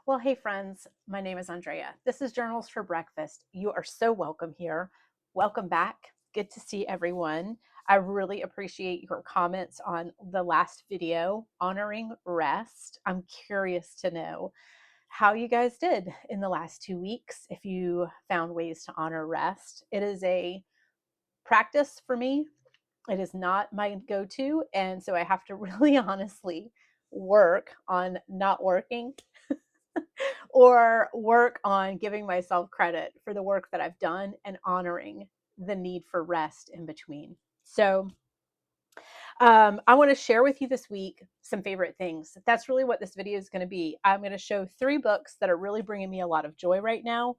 Well, hey friends, my name is Andrea. This is Journals for Breakfast. You are so welcome here. Welcome back. Good to see everyone. I really appreciate your comments on the last video, honoring rest. I'm curious to know how you guys did in the last 2 weeks, if you found ways to honor rest. It is a practice for me. It is not my go-to, and so I have to really honestly work on not working or work on giving myself credit for the work that I've done and honoring the need for rest in between. So, I want to share with you this week some favorite things. That's really what this video is going to be. I'm going to show 3 books that are really bringing me a lot of joy right now.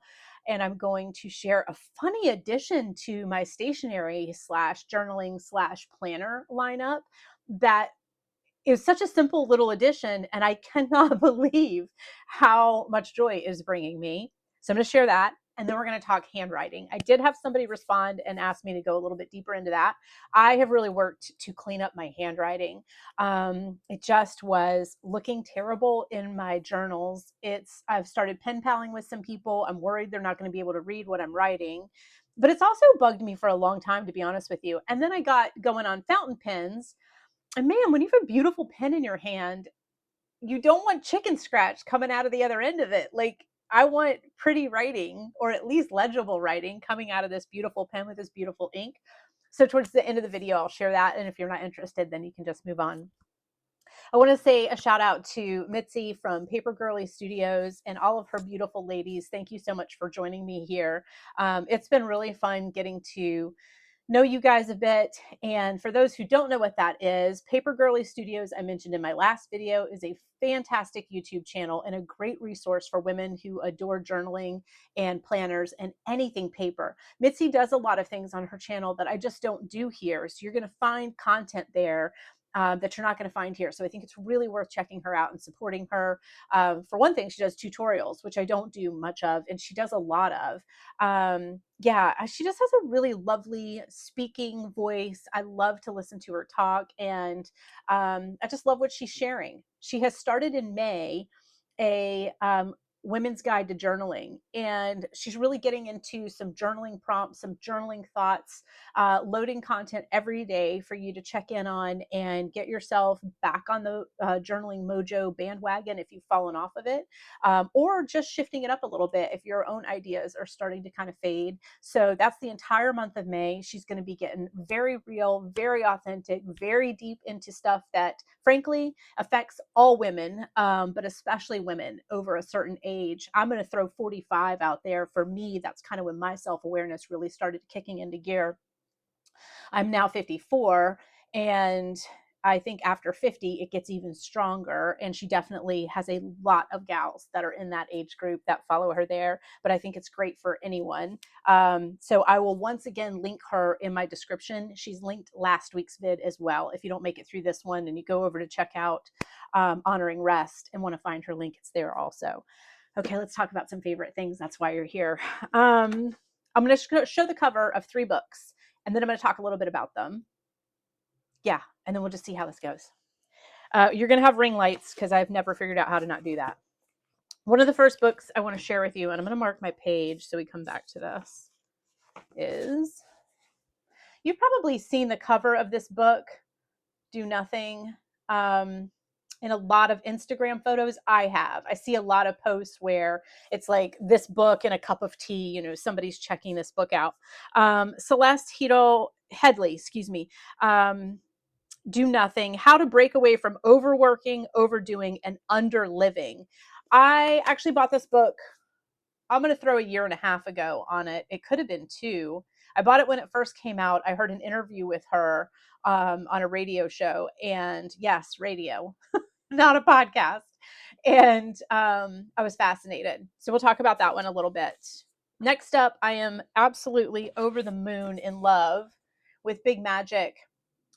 And I'm going to share a funny addition to my stationery slash journaling slash planner lineup that is such a simple little addition, and I cannot believe how much joy it is bringing me. So I'm going to share that, and then we're going to talk handwriting. I did have somebody respond and ask me to go a little bit deeper into that. I have really worked to clean up my handwriting. It just was looking terrible in my journals. I've started pen paling with some people. I'm worried they're not going to be able to read what I'm writing. But it's also bugged me for a long time, to be honest with you. And then I got going on fountain pens, and man, when you have a beautiful pen in your hand, you don't want chicken scratch coming out of the other end of it. Like, I want pretty writing, or at least legible writing, coming out of this beautiful pen with this beautiful ink. So towards the end of the video, I'll share that. And if you're not interested, then you can just move on. I want to say a shout out to Mitzi from Papergirlie Studios and all of her beautiful ladies. Thank you so much for joining me here. It's been really fun getting to know you guys a bit. And for those who don't know what that is, Papergirlie Studios, I mentioned in my last video, is a fantastic YouTube channel and a great resource for women who adore journaling and planners and anything paper. Mitzi does a lot of things on her channel that I just don't do here. So you're going to find content there that you're not going to find here. So I think it's really worth checking her out and supporting her. For one thing, she does tutorials, which I don't do much of, and she does a lot of. Yeah, she just has a really lovely speaking voice. I love to listen to her talk, and I just love what she's sharing. She has started in May a women's guide to journaling, and she's really getting into some journaling prompts, some journaling thoughts, loading content every day for you to check in on and get yourself back on the journaling mojo bandwagon if you've fallen off of it, or just shifting it up a little bit if your own ideas are starting to kind of fade. So that's the entire month of May. She's going to be getting very real, very authentic, very deep into stuff that frankly affects all women, but especially women over a certain age. I'm going to throw 45 out there. For me, that's kind of when my self-awareness really started kicking into gear. I'm now 54, and I think after 50, it gets even stronger. And she definitely has a lot of gals that are in that age group that follow her there. But I think it's great for anyone. So I will once again link her in my description. She's linked last week's vid as well. If you don't make it through this one and you go over to check out Honoring Rest and want to find her link, it's there also. Okay, let's talk about some favorite things. That's why you're here. I'm going to show the cover of 3 books, and then I'm going to talk a little bit about them. Yeah, and then we'll just see how this goes. You're going to have ring lights because I've never figured out how to not do that. One of the first books I want to share with you, and I'm going to mark my page so we come back to this, is, you've probably seen the cover of this book, Do Nothing, in a lot of Instagram photos. I see a lot of posts where it's like this book and a cup of tea, you know, somebody's checking this book out. Celeste Headley, excuse me, Do Nothing, How to Break Away from Overworking, Overdoing, and Underliving. I actually bought this book, I'm going to throw 1.5 years ago on it. It could have been 2. I bought it when it first came out. I heard an interview with her on a radio show, and yes, radio, not a podcast. And I was fascinated. So we'll talk about that one a little bit. Next up, I am absolutely over the moon in love with Big Magic.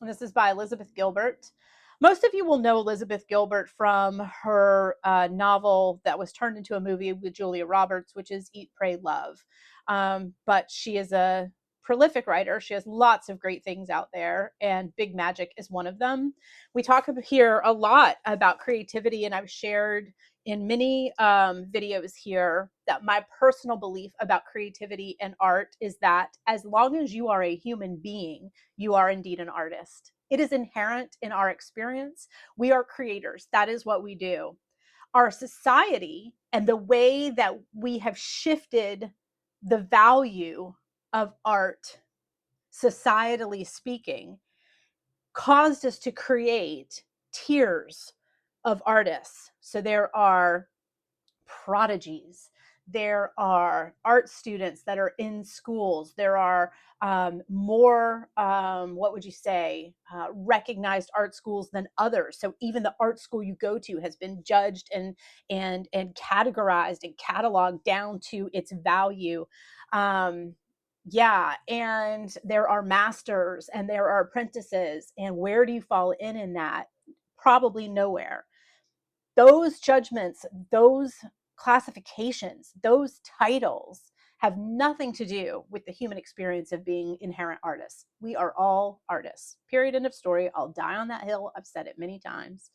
And this is by Elizabeth Gilbert. Most of you will know Elizabeth Gilbert from her novel that was turned into a movie with Julia Roberts, which is Eat, Pray, Love. But she is a prolific writer. She has lots of great things out there, and Big Magic is one of them. We talk here a lot about creativity, and I've shared in many videos here that my personal belief about creativity and art is that as long as you are a human being, you are indeed an artist. It is inherent in our experience. We are creators. That is what we do. Our society and the way that we have shifted the value of art, societally speaking, caused us to create tiers of artists. So there are prodigies. There are art students that are in schools. There are more, what would you say, recognized art schools than others. So even the art school you go to has been judged and categorized and cataloged down to its value. Yeah, and there are masters and there are apprentices. And where do you fall in that? Probably nowhere. Those judgments, those classifications, those titles have nothing to do with the human experience of being inherent artists. We are all artists. Period. End of story. I'll die on that hill. I've said it many times.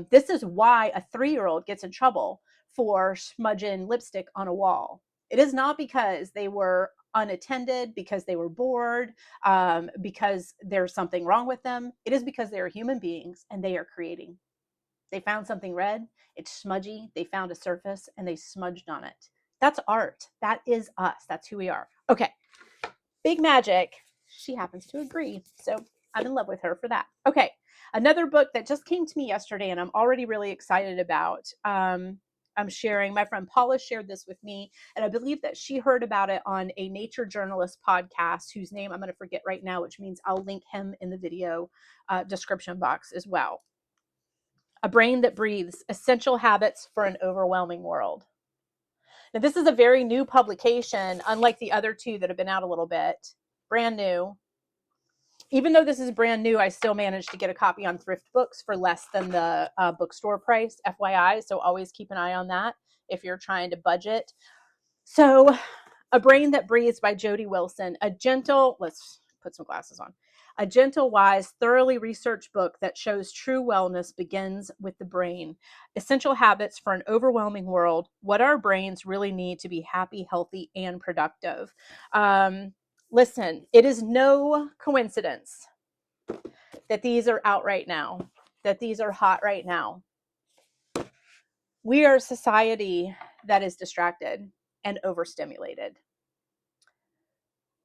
This is why a 3-year-old gets in trouble for smudging lipstick on a wall. It is not because they were unattended, because they were bored, because there's something wrong with them. It is because they are human beings and they are creating. They found something red, it's smudgy, they found a surface and they smudged on it. That's art. That is us. That's who we are. Okay. Big Magic. She happens to agree. So I'm in love with her for that. Okay. Another book that just came to me yesterday and I'm already really excited about. I'm sharing, my friend Paula shared this with me, and I believe that she heard about it on a nature journalist podcast whose name I'm going to forget right now, which means I'll link him in the video description box as well. A Brain That Breathes, Essential Habits for an Overwhelming World. Now, this is a very new publication, unlike the other two that have been out a little bit. Brand new. Even though this is brand new, I still managed to get a copy on Thrift Books for less than the bookstore price, FYI. So always keep an eye on that if you're trying to budget. So, A Brain That Breathes by Jody Wilson. Let's put some glasses on. A gentle, wise, thoroughly researched book that shows true wellness begins with the brain. Essential habits for an overwhelming world. What our brains really need to be happy, healthy, and productive. Listen, it is no coincidence that these are out right now, that these are hot right now. We are a society that is distracted and overstimulated.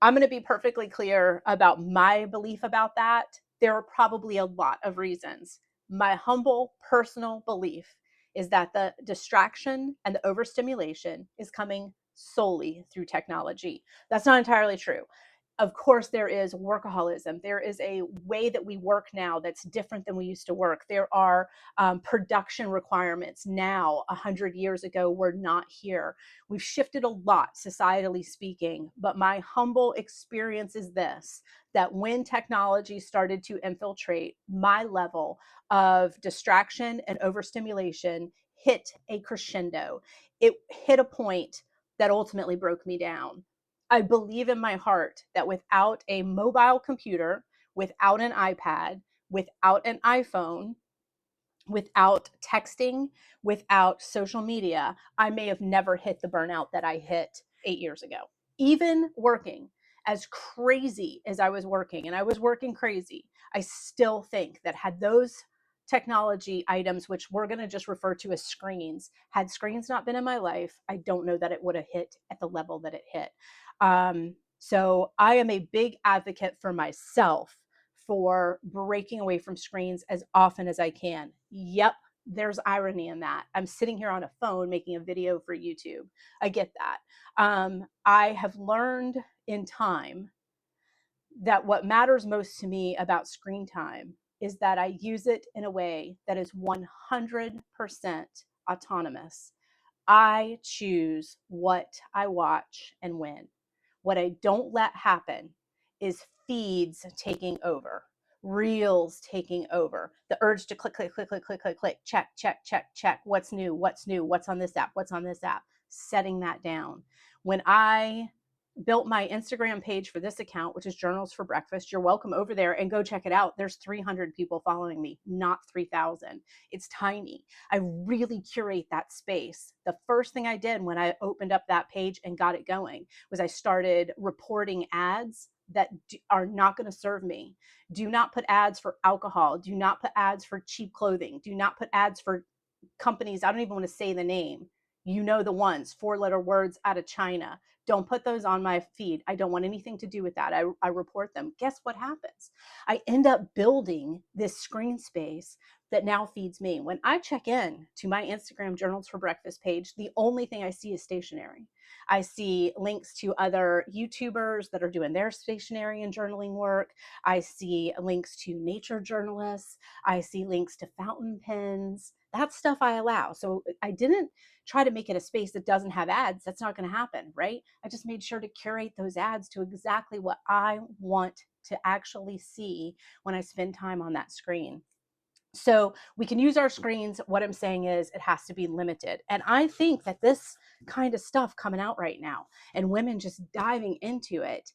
I'm going to be perfectly clear about my belief about that. There are probably a lot of reasons. My humble personal belief is that the distraction and the overstimulation is coming solely through technology. That's not entirely true. Of course, there is workaholism. There is a way that we work now that's different than we used to work. There are production requirements now. 100 years ago were not here. We've shifted a lot, societally speaking, but my humble experience is this, that when technology started to infiltrate, my level of distraction and overstimulation hit a crescendo. It hit a point that ultimately broke me down. I believe in my heart that without a mobile computer, without an iPad, without an iPhone, without texting, without social media, I may have never hit the burnout that I hit 8 years ago. Even working as crazy as I was working, and I was working crazy, I still think that had those technology items, which we're going to just refer to as screens, had screens not been in my life, I don't know that it would have hit at the level that it hit. So I am a big advocate for myself for breaking away from screens as often as I can. Yep, there's irony in that. I'm sitting here on a phone making a video for YouTube. I get that. I have learned in time that what matters most to me about screen time is that I use it in a way that is 100% autonomous. I choose what I watch and when. What I don't let happen is feeds taking over, reels taking over, the urge to click, click, click, click, click, click, click, check, check, check, check. What's new? What's new? What's on this app? What's on this app? Setting that down. When I built my Instagram page for this account, which is Journals for Breakfast. You're welcome over there and go check it out. There's 300 people following me, not 3,000. It's tiny. I really curate that space. The first thing I did when I opened up that page and got it going was I started reporting ads that are not going to serve me. Do not put ads for alcohol. Do not put ads for cheap clothing. Do not put ads for companies. I don't even want to say the name. You know the ones, 4-letter words out of China. Don't put those on my feed. I don't want anything to do with that. I report them. Guess what happens? I end up building this screen space that now feeds me. When I check in to my Instagram Journals for Breakfast page, the only thing I see is stationery. I see links to other YouTubers that are doing their stationery and journaling work. I see links to nature journalists. I see links to fountain pens. That stuff I allow. So I didn't try to make it a space that doesn't have ads. That's not going to happen, right? I just made sure to curate those ads to exactly what I want to actually see when I spend time on that screen. So we can use our screens. What I'm saying is it has to be limited. And I think that this kind of stuff coming out right now and women just diving into it,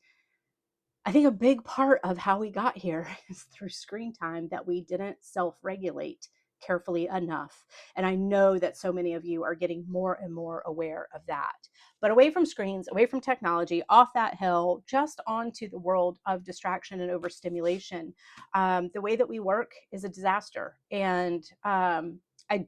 I think a big part of how we got here is through screen time that we didn't self-regulate carefully enough. And I know that so many of you are getting more and more aware of that. But away from screens, away from technology, off that hill, just onto the world of distraction and overstimulation, the way that we work is a disaster. And I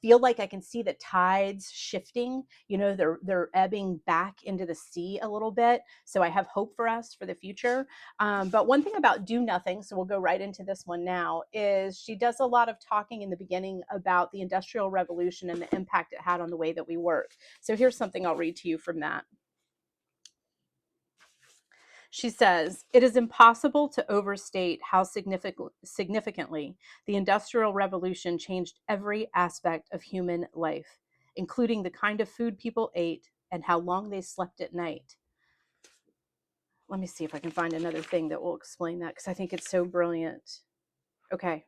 feel like I can see the tides shifting. They're ebbing back into the sea a little bit. So I have hope for us for the future. But one thing about Do Nothing, so we'll go right into this one now, is she does a lot of talking in the beginning about the Industrial Revolution and the impact it had on the way that we work. So here's something I'll read to you from that. She says, it is impossible to overstate how significantly the Industrial Revolution changed every aspect of human life, including the kind of food people ate and how long they slept at night. Let me see if I can find another thing that will explain that, because I think it's so brilliant. Okay.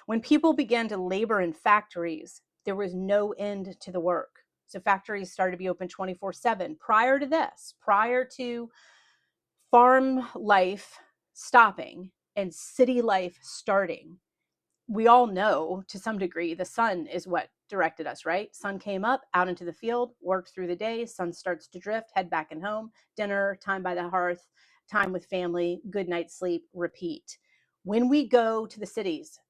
When people began to labor in factories, there was no end to the work. So factories started to be open 24/7. Prior to this, prior to farm life stopping and city life starting, we all know to some degree the sun is what directed us, right? Sun came up, out into the field, worked through the day, sun starts to drift, head back and home, dinner, time by the hearth, time with family, good night's sleep, repeat. When we go to the cities,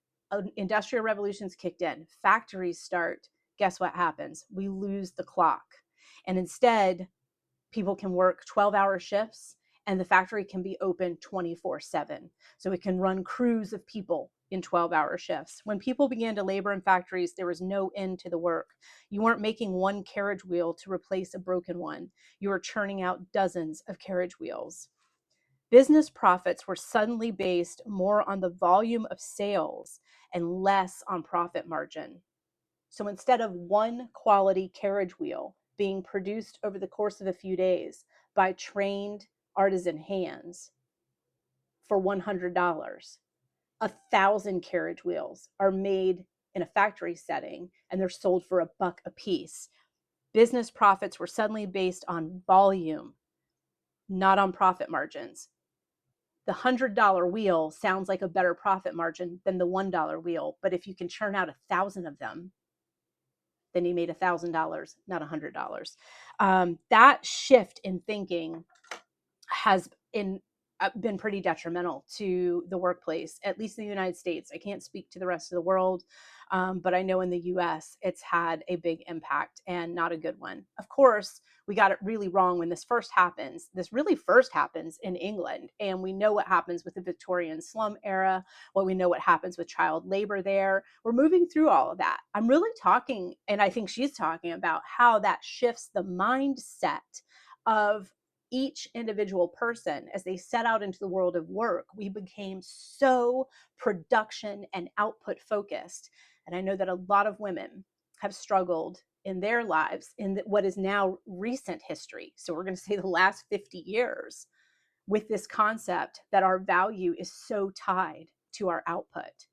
industrial revolutions kicked in, factories start, guess what happens? We lose the clock. And instead, people can work 12-hour shifts and the factory can be open 24/7. So it can run crews of people in 12-hour shifts. When people began to labor in factories, there was no end to the work. You weren't making one carriage wheel to replace a broken one. You were churning out dozens of carriage wheels. Business profits were suddenly based more on the volume of sales and less on profit margin. So instead of one quality carriage wheel being produced over the course of a few days by trained artisan hands for $100, 1,000 carriage wheels are made in a factory setting and they're sold for $1 a piece. Business profits were suddenly based on volume, not on profit margins. The $100 wheel sounds like a better profit margin than the $1 wheel, but if you can churn out 1,000 of them, then you made $1,000, not $100. That shift in thinking has been pretty detrimental to the workplace, at least in the United States. I can't speak to the rest of the world, but I know in the US, it's had a big impact and not a good one. Of course, we got it really wrong when this first happens. This really first happens in England, and we know what happens with the Victorian slum era, we know what happens with child labor there. We're moving through all of that. I'm really talking, and I think she's talking about how that shifts the mindset of each individual person as they set out into the world of work. We became so production and output focused. And I know that a lot of women have struggled in their lives in what is now recent history. So we're going to say the last 50 years with this concept that our value is so tied to our output.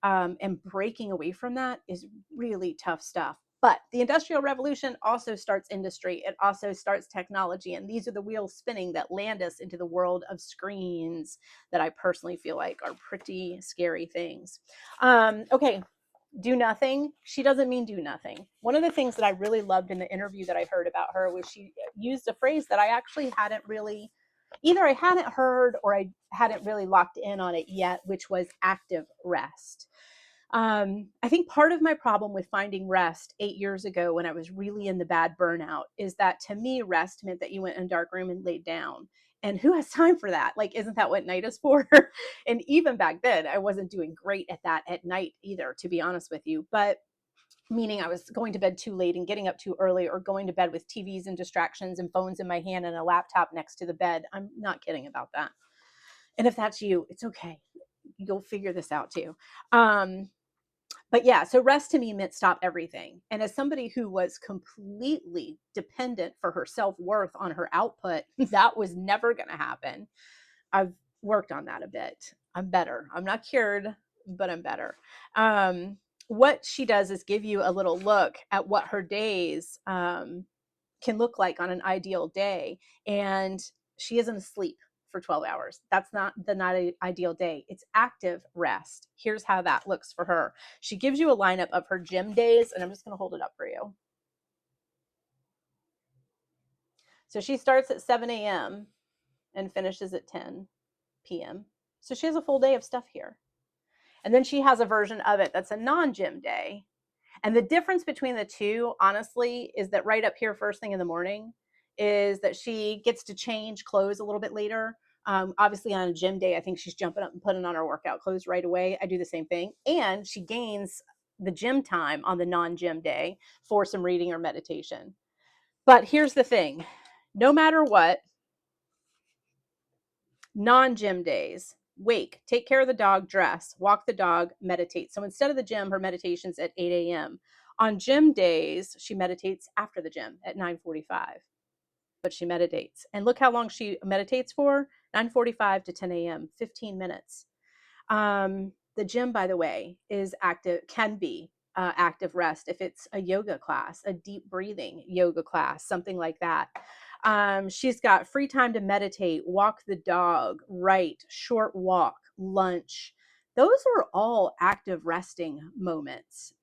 And breaking away from that is really tough stuff. But the Industrial Revolution also starts industry. It also starts technology. And these are the wheels spinning that land us into the world of screens that I personally feel like are pretty scary things. Okay, do nothing. She doesn't mean do nothing. One of the things that I really loved in the interview that I heard about her was she used a phrase that I actually hadn't really, either I hadn't heard or I hadn't really locked in on it yet, which was active rest. I think part of my problem with finding rest 8 years ago when I was really in the bad burnout is that to me, rest meant that you went in a dark room and laid down. And who has time for that? Like, isn't that what night is for? And even back then, I wasn't doing great at that at night either, to be honest with you. But meaning I was going to bed too late and getting up too early, or going to bed with TVs and distractions and phones in my hand and a laptop next to the bed. I'm not kidding about that. And if that's you, it's okay. You'll figure this out too. But yeah, so rest to me meant stop everything. And as somebody who was completely dependent for her self-worth on her output, that was never going to happen. I've worked on that a bit. I'm better. I'm not cured, but I'm better. What she does is give you a little look at what her days can look like on an ideal day. And she isn't asleep for 12 hours. That's not the ideal day. It's active rest. Here's how that looks for her. She gives you a lineup of her gym days, and I'm just going to hold it up for you. So she starts at 7 a.m. and finishes at 10 p.m. So she has a full day of stuff here. And then she has a version of it that's a non-gym day. And the difference between the two, honestly, is that right up here, first thing in the morning, is that she gets to change clothes a little bit later. Obviously, on a gym day, I think she's jumping up and putting on her workout clothes right away. I do the same thing. And she gains the gym time on the non-gym day for some reading or meditation. But here's the thing. No matter what, non-gym days, wake, take care of the dog, dress, walk the dog, meditate. So instead of the gym, her meditation's at 8 a.m. On gym days, she meditates after the gym at 9:45. But she meditates. And look how long she meditates for, 9:45 to 10 a.m., 15 minutes. The gym, by the way, is active, can be active rest if it's a yoga class, a deep breathing yoga class, something like that. She's got free time to meditate, walk the dog, write, short walk, lunch. Those are all active resting moments.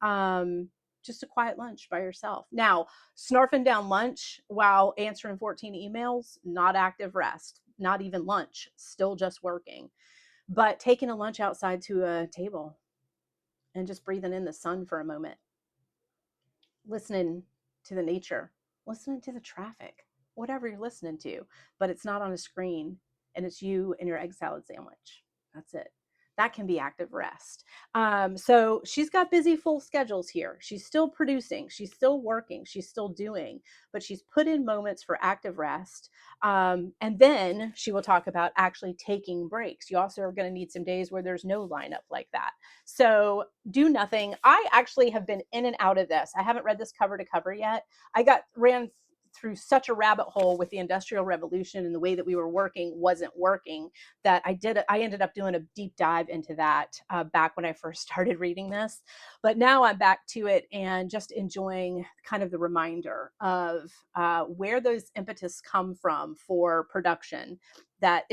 Just a quiet lunch by yourself. Now, snarfing down lunch while answering 14 emails, not active rest, not even lunch, still just working. But taking a lunch outside to a table and just breathing in the sun for a moment, listening to the nature, listening to the traffic, whatever you're listening to, but it's not on a screen and it's you and your egg salad sandwich. That's it. That can be active rest. So she's got busy, full schedules here. She's still producing, she's still working, she's still doing, but she's put in moments for active rest. And then she will talk about actually taking breaks. You also are going to need some days where there's no lineup like that. So do nothing. I actually have been in and out of this. I haven't read this cover to cover yet. I ran through such a rabbit hole with the Industrial Revolution and the way that we were working wasn't working, that I ended up doing a deep dive into that back when I first started reading this. But now I'm back to it and just enjoying kind of the reminder of where those impetus come from for production, that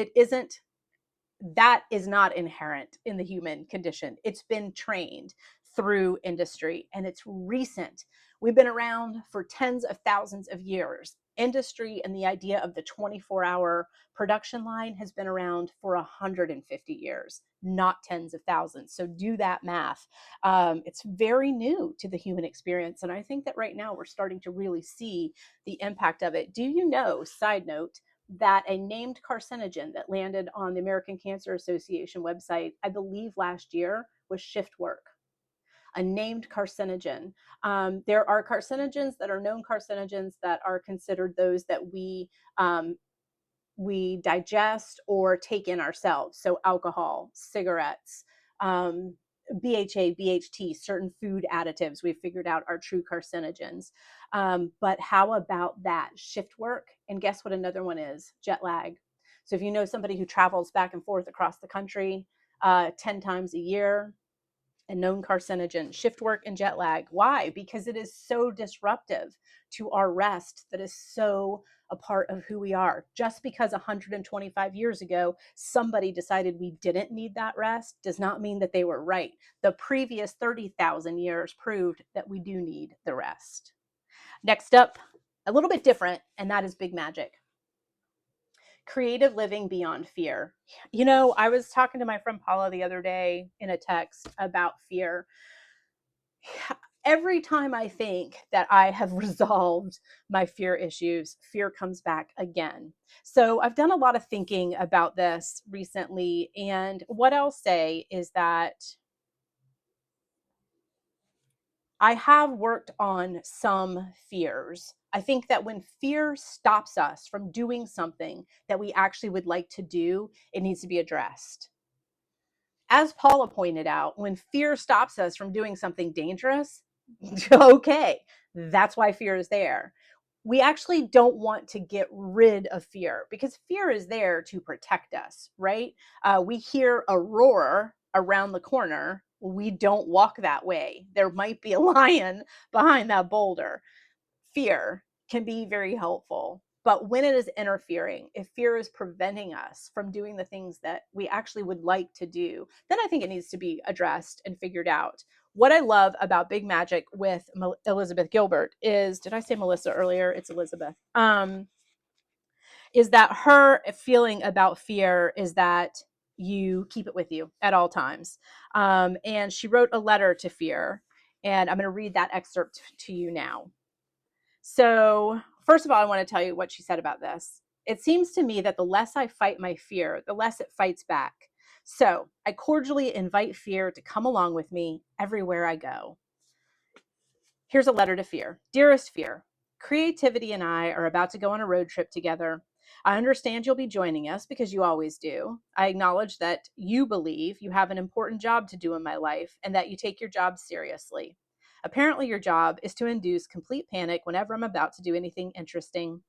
that is not inherent in the human condition. It's been trained through industry and it's recent. We've been around for tens of thousands of years. Industry and the idea of the 24-hour production line has been around for 150 years, not tens of thousands. So do that math. It's very new to the human experience. And I think that right now we're starting to really see the impact of it. Do you know, side note, that a named carcinogen that landed on the American Cancer Association website, I believe last year, was shift work? A named carcinogen. There are carcinogens that are known carcinogens that are considered those that we digest or take in ourselves. So alcohol, cigarettes, BHA, BHT, certain food additives we've figured out are true carcinogens. But how about that? Shift work. And guess what another one is? Jet lag. So if you know somebody who travels back and forth across the country 10 times a year, a known carcinogen, shift work and jet lag. Why? Because it is so disruptive to our rest that is so a part of who we are. Just because 125 years ago somebody decided we didn't need that rest does not mean that they were right. The previous 30,000 years proved that we do need the rest. Next up, a little bit different, and that is big magic. Creative living beyond fear. You know, I was talking to my friend Paula the other day in a text about fear. Every time I think that I have resolved my fear issues, fear comes back again. So I've done a lot of thinking about this recently. And what I'll say is that I have worked on some fears. I think that when fear stops us from doing something that we actually would like to do, it needs to be addressed. As Paula pointed out, when fear stops us from doing something dangerous, okay, that's why fear is there. We actually don't want to get rid of fear because fear is there to protect us, right? We hear a roar around the corner. We don't walk that way. There might be a lion behind that boulder. Fear can be very helpful. But when it is interfering, if fear is preventing us from doing the things that we actually would like to do, then I think it needs to be addressed and figured out. What I love about Big Magic with Elizabeth Gilbert is, did I say Melissa earlier? It's Elizabeth. Is that her feeling about fear is that you keep it with you at all times. And she wrote a letter to fear. And I'm going to read that excerpt to you now. So, first of all, I want to tell you what she said about this. It seems to me that the less I fight my fear, the less it fights back. So, I cordially invite fear to come along with me everywhere I go. Here's a letter to fear. Dearest fear, creativity and I are about to go on a road trip together. I understand you'll be joining us because you always do. I acknowledge that you believe you have an important job to do in my life and that you take your job seriously. Apparently, your job is to induce complete panic whenever I'm about to do anything interesting.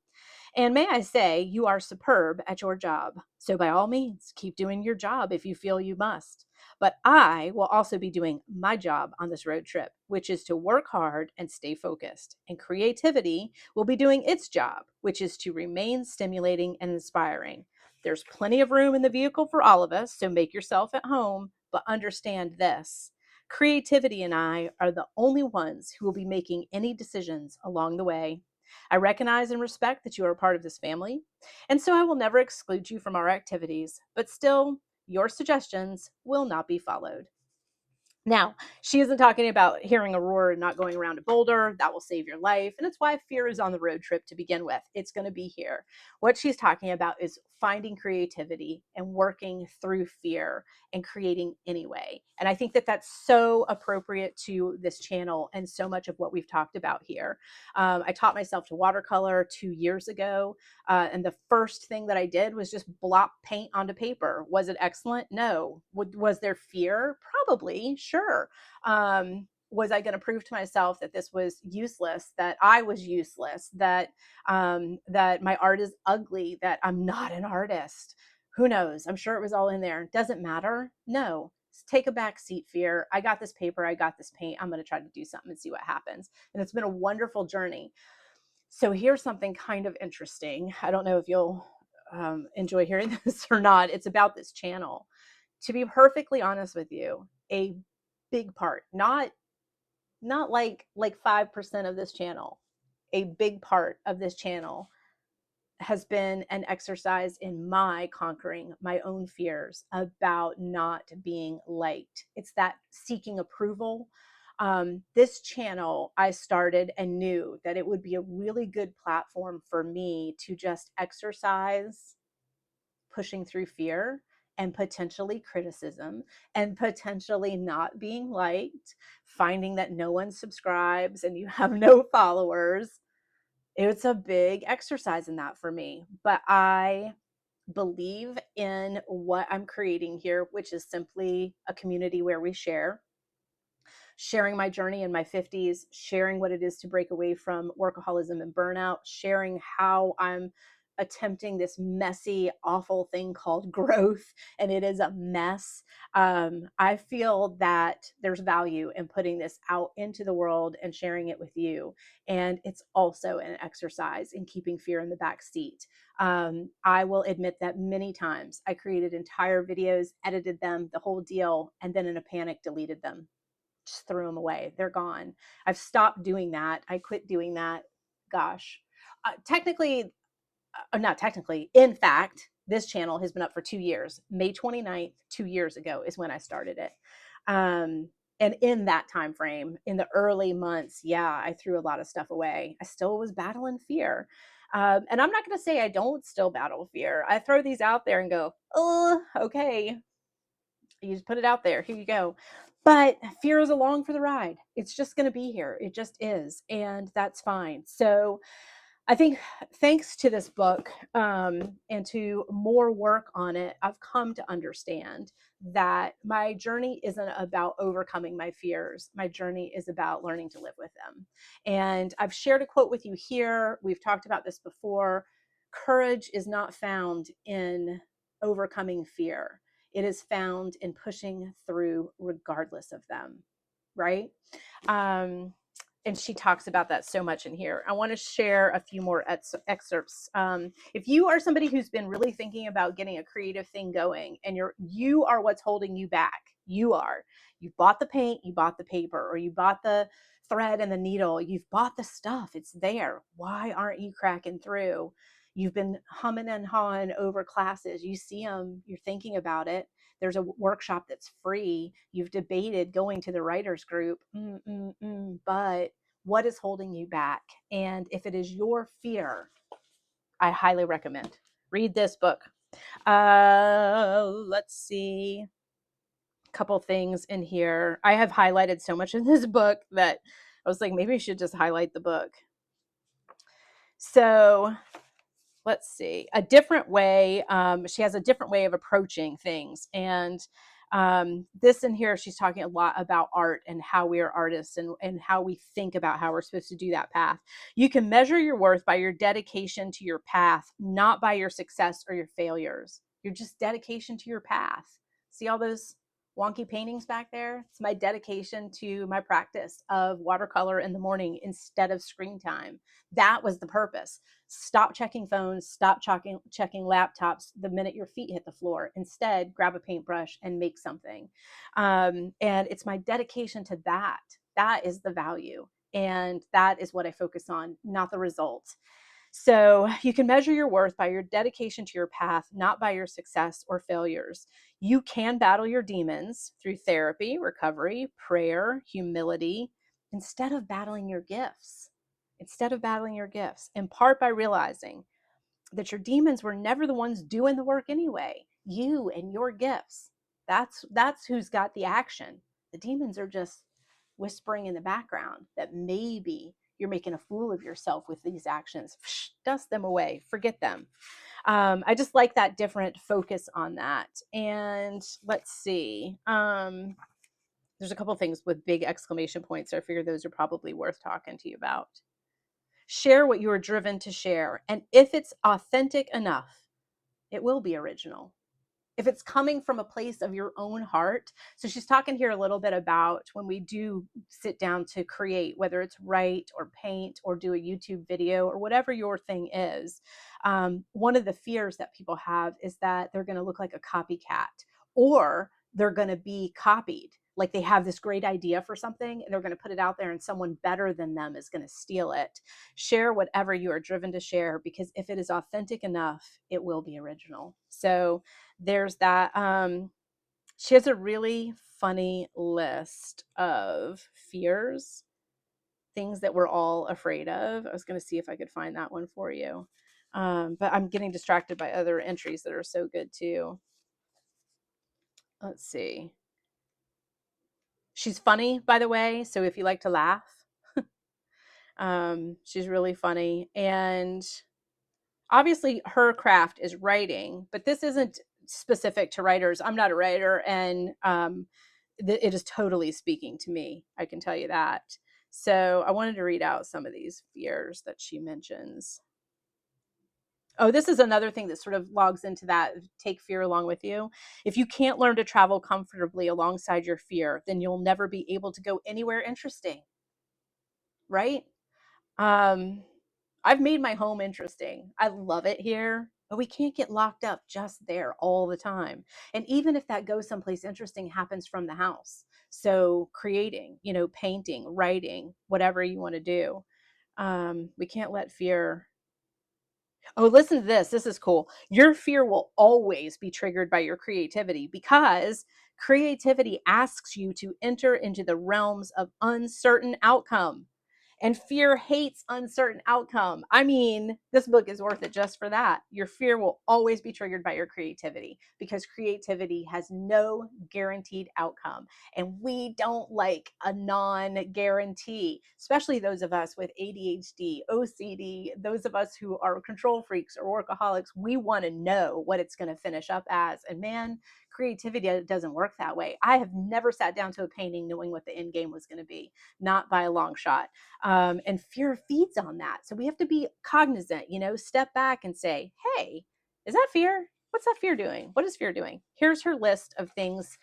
And may I say, you are superb at your job. So by all means, keep doing your job if you feel you must. But I will also be doing my job on this road trip, which is to work hard and stay focused. And creativity will be doing its job, which is to remain stimulating and inspiring. There's plenty of room in the vehicle for all of us, so make yourself at home, but understand this. Creativity and I are the only ones who will be making any decisions along the way. I recognize and respect that you are a part of this family, and so I will never exclude you from our activities, but still, your suggestions will not be followed. Now, she isn't talking about hearing a roar and not going around a boulder. That will save your life. And it's why fear is on the road trip to begin with. It's going to be here. What she's talking about is finding creativity and working through fear and creating anyway. And I think that that's so appropriate to this channel and so much of what we've talked about here. I taught myself to watercolor 2 years ago. And the first thing that I did was just blop paint onto paper. Was it excellent? No. Was there fear? Probably, sure. Was I going to prove to myself that this was useless, that I was useless, that that my art is ugly, that I'm not an artist? Who knows? I'm sure it was all in there. Doesn't matter. No. Take a back seat, fear. I got this paper. I got this paint. I'm going to try to do something and see what happens. And it's been a wonderful journey. So here's something kind of interesting. I don't know if you'll enjoy hearing this or not. It's about this channel. To be perfectly honest with you, a big part, not like 5% of this channel, a big part of this channel has been an exercise in my conquering my own fears about not being liked. It's that seeking approval. This channel I started and knew that it would be a really good platform for me to just exercise pushing through fear and potentially criticism and potentially not being liked, finding that no one subscribes and you have no followers. It's a big exercise in that for me, but I believe in what I'm creating here, which is simply a community where we sharing my journey in my 50s, sharing what it is to break away from workaholism and burnout, sharing how I'm attempting this messy, awful thing called growth, and it is a mess. I feel that there's value in putting this out into the world and sharing it with you. And it's also an exercise in keeping fear in the back seat. I will admit that many times I created entire videos, edited them, the whole deal, and then in a panic deleted them, just threw them away. They're gone. I've stopped doing that. I quit doing that. Gosh, not technically, in fact, this channel has been up for 2 years. May 29th, 2 years ago is when I started it. And in that time frame, in the early months, yeah, I threw a lot of stuff away. I still was battling fear. And I'm not going to say I don't still battle fear. I throw these out there and go, oh, okay. You just put it out there. Here you go. But fear is along for the ride. It's just going to be here. It just is. And that's fine. So I think thanks to this book and to more work on it, I've come to understand that my journey isn't about overcoming my fears. My journey is about learning to live with them. And I've shared a quote with you here. We've talked about this before. Courage is not found in overcoming fear. It is found in pushing through regardless of them, right? And she talks about that so much in here. I want to share a few more excerpts. If you are somebody who's been really thinking about getting a creative thing going, and you are what's holding you back, you bought the paint, you bought the paper, or you bought the thread and the needle, you've bought the stuff, it's there. Why aren't you cracking through? You've been humming and hawing over classes. You see them, you're thinking about it. There's a workshop that's free. You've debated going to the writers group, but what is holding you back? And if it is your fear, I highly recommend read this book. Let's see, a couple things in here. I have highlighted so much in this book that I was like, maybe I should just highlight the book. So let's see, a different way. She has a different way of approaching things. And this in here, she's talking a lot about art and how we are artists and how we think about how we're supposed to do that path. You can measure your worth by your dedication to your path, not by your success or your failures. Your just dedication to your path. See all those wonky paintings back there? It's my dedication to my practice of watercolor in the morning instead of screen time. That was the purpose. Stop checking phones, stop checking laptops the minute your feet hit the floor. Instead, grab a paintbrush and make something. And it's my dedication to that. That is the value. And that is what I focus on, not the results. So you can measure your worth by your dedication to your path, not by your success or failures. You can battle your demons through therapy, recovery, prayer, humility, instead of battling your gifts. In part by realizing that your demons were never the ones doing the work anyway. You and your gifts. That's who's got the action. The demons are just whispering in the background that maybe you're making a fool of yourself with these actions. Dust them away. Forget them. I just like that different focus on that. And let's see. There's a couple things with big exclamation points. So I figure those are probably worth talking to you about. Share what you are driven to share. And if it's authentic enough, it will be original. If it's coming from a place of your own heart. So she's talking here a little bit about when we do sit down to create, whether it's write or paint or do a YouTube video or whatever your thing is. One of the fears that people have is that they're going to look like a copycat, or they're going to be copied. Like they have this great idea for something and they're going to put it out there and someone better than them is going to steal it. Share whatever you are driven to share, because if it is authentic enough, it will be original. So there's that. She has a really funny list of fears, things that we're all afraid of. I was going to see if I could find that one for you. But I'm getting distracted by other entries that are so good too. Let's see. She's funny, by the way. So if you like to laugh, she's really funny. And obviously her craft is writing, but this isn't specific to writers. I'm not a writer, and it is totally speaking to me. I can tell you that. So I wanted to read out some of these fears that she mentions. Oh, this is another thing that sort of logs into that. Take fear along with you. If you can't learn to travel comfortably alongside your fear, then you'll never be able to go anywhere interesting, right? Um, I've made my home interesting. I love it here, but we can't get locked up just there all the time. And even if that goes someplace interesting, happens from the house. So creating, painting, writing, whatever you want to do. We can't let fear. Oh, listen to this. This is cool. Your fear will always be triggered by your creativity because creativity asks you to enter into the realms of uncertain outcome. And fear hates uncertain outcome. I mean, this book is worth it just for that. Your fear will always be triggered by your creativity because creativity has no guaranteed outcome. And we don't like a non guarantee, especially those of us with ADHD, OCD, those of us who are control freaks or workaholics. We want to know what it's going to finish up as. And man, creativity doesn't work that way. I have never sat down to a painting knowing what the end game was going to be, not by a long shot. And fear feeds on that. So we have to be cognizant, step back and say, hey, is that fear? What's that fear doing? What is fear doing? Here's her list of things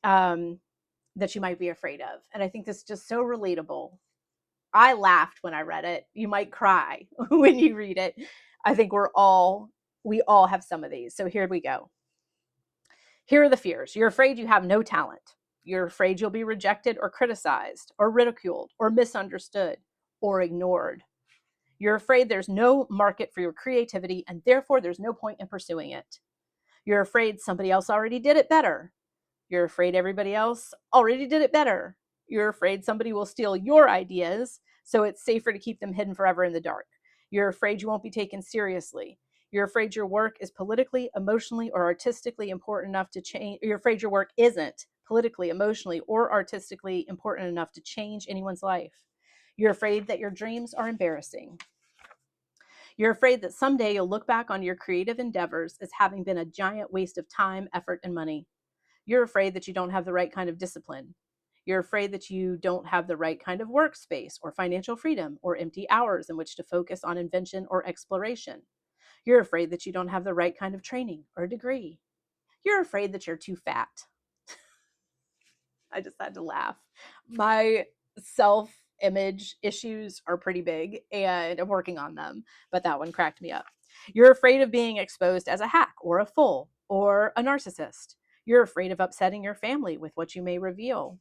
that you might be afraid of. And I think this is just so relatable. I laughed when I read it. You might cry when you read it. I think we all have some of these. So here we go. Here are the fears. You're afraid you have no talent. You're afraid you'll be rejected or criticized or ridiculed or misunderstood or ignored. You're afraid there's no market for your creativity and therefore there's no point in pursuing it. You're afraid somebody else already did it better. You're afraid everybody else already did it better. You're afraid somebody will steal your ideas, so it's safer to keep them hidden forever in the dark. You're afraid you won't be taken seriously. You're afraid your work is politically, emotionally, or artistically important enough to change. You're afraid your work isn't politically, emotionally, or artistically important enough to change anyone's life. You're afraid that your dreams are embarrassing. You're afraid that someday you'll look back on your creative endeavors as having been a giant waste of time, effort, and money. You're afraid that you don't have the right kind of discipline. You're afraid that you don't have the right kind of workspace or financial freedom or empty hours in which to focus on invention or exploration. You're afraid that you don't have the right kind of training or degree. You're afraid that you're too fat. I just had to laugh. My self image issues are pretty big and I'm working on them, but that one cracked me up. You're afraid of being exposed as a hack or a fool or a narcissist. You're afraid of upsetting your family with what you may reveal.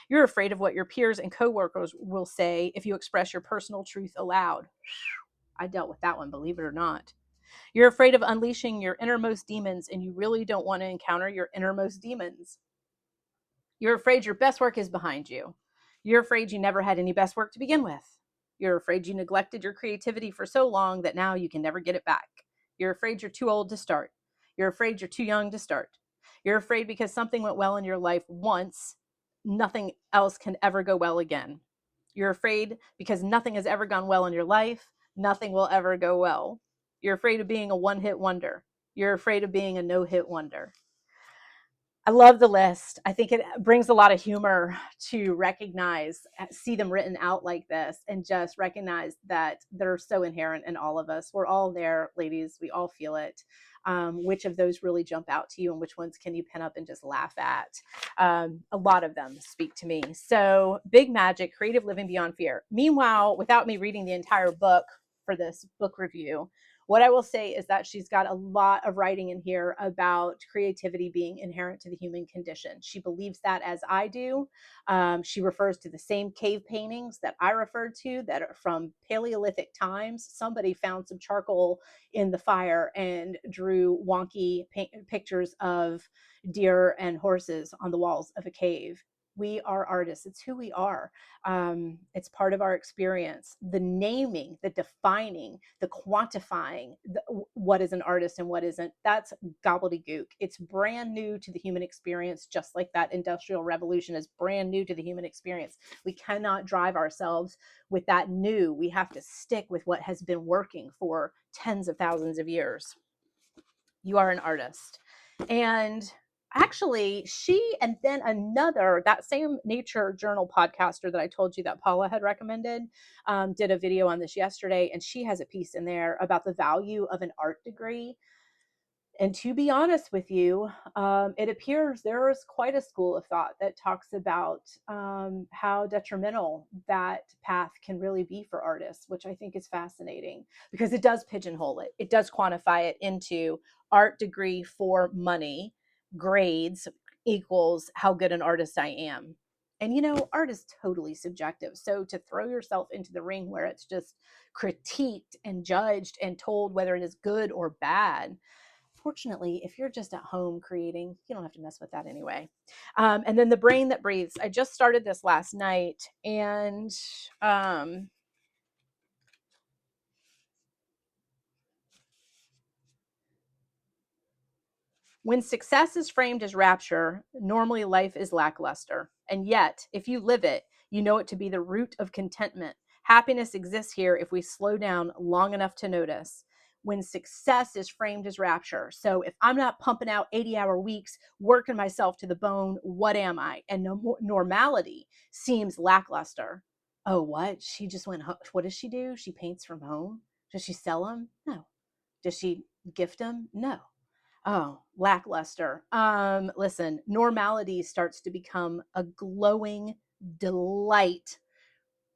You're afraid of what your peers and coworkers will say if you express your personal truth aloud. I dealt with that one, believe it or not. You're afraid of unleashing your innermost demons, and you really don't want to encounter your innermost demons. You're afraid your best work is behind you. You're afraid you never had any best work to begin with. You're afraid you neglected your creativity for so long that now you can never get it back. You're afraid you're too old to start. You're afraid you're too young to start. You're afraid because something went well in your life once, nothing else can ever go well again. You're afraid because nothing has ever gone well in your life, nothing will ever go well. You're afraid of being a one-hit wonder. You're afraid of being a no-hit wonder. I love the list. I think it brings a lot of humor to recognize, see them written out like this, and just recognize that they're so inherent in all of us. We're all there, ladies. We all feel it. Which of those really jump out to you, and which ones can you pin up and just laugh at? A lot of them speak to me. So, Big Magic, Creative Living Beyond Fear. Meanwhile, without me reading the entire book for this book review, what I will say is that she's got a lot of writing in here about creativity being inherent to the human condition. She believes that, as I do. She refers to the same cave paintings that I referred to that are from Paleolithic times. Somebody found some charcoal in the fire and drew wonky pictures of deer and horses on the walls of a cave. We are artists. It's who we are. It's part of our experience. The naming, the defining, the quantifying what is an artist and what isn't, that's gobbledygook. It's brand new to the human experience, just like that industrial revolution is brand new to the human experience. We cannot drive ourselves with that new. We have to stick with what has been working for tens of thousands of years. You are an artist. And actually, she and then another, that same nature journal podcaster that I told you that Paula had recommended, did a video on this yesterday, and she has a piece in there about the value of an art degree. And to be honest with you, it appears there is quite a school of thought that talks about how detrimental that path can really be for artists, which I think is fascinating because it does pigeonhole it. It does quantify it into art degree for money, grades equals how good an artist I am. And art is totally subjective. So to throw yourself into the ring where it's just critiqued and judged and told whether it is good or bad, fortunately, if you're just at home creating, you don't have to mess with that anyway. And then the brain that breathes. I just started this last night, and when success is framed as rapture, normally life is lackluster. And yet, if you live it, you know it to be the root of contentment. Happiness exists here if we slow down long enough to notice. When success is framed as rapture. So if I'm not pumping out 80-hour weeks, working myself to the bone, what am I? And normality seems lackluster. Oh, what? She just went home. What does she do? She paints from home. Does she sell them? No. Does she gift them? No. Oh, lackluster. Listen, normality starts to become a glowing delight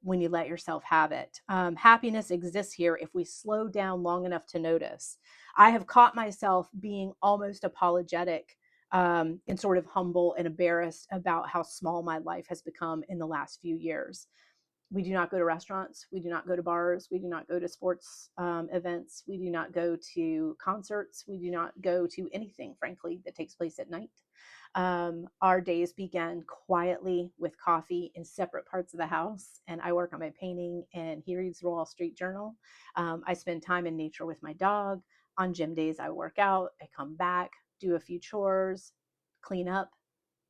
when you let yourself have it. Happiness exists here if we slow down long enough to notice. I have caught myself being almost apologetic and sort of humble and embarrassed about how small my life has become in the last few years. We do not go to restaurants. We do not go to bars. We do not go to sports events. We do not go to concerts. We do not go to anything, frankly, that takes place at night. Our days begin quietly with coffee in separate parts of the house, and I work on my painting, and he reads the Wall Street Journal. I spend time in nature with my dog. On gym days, I work out. I come back, do a few chores, clean up,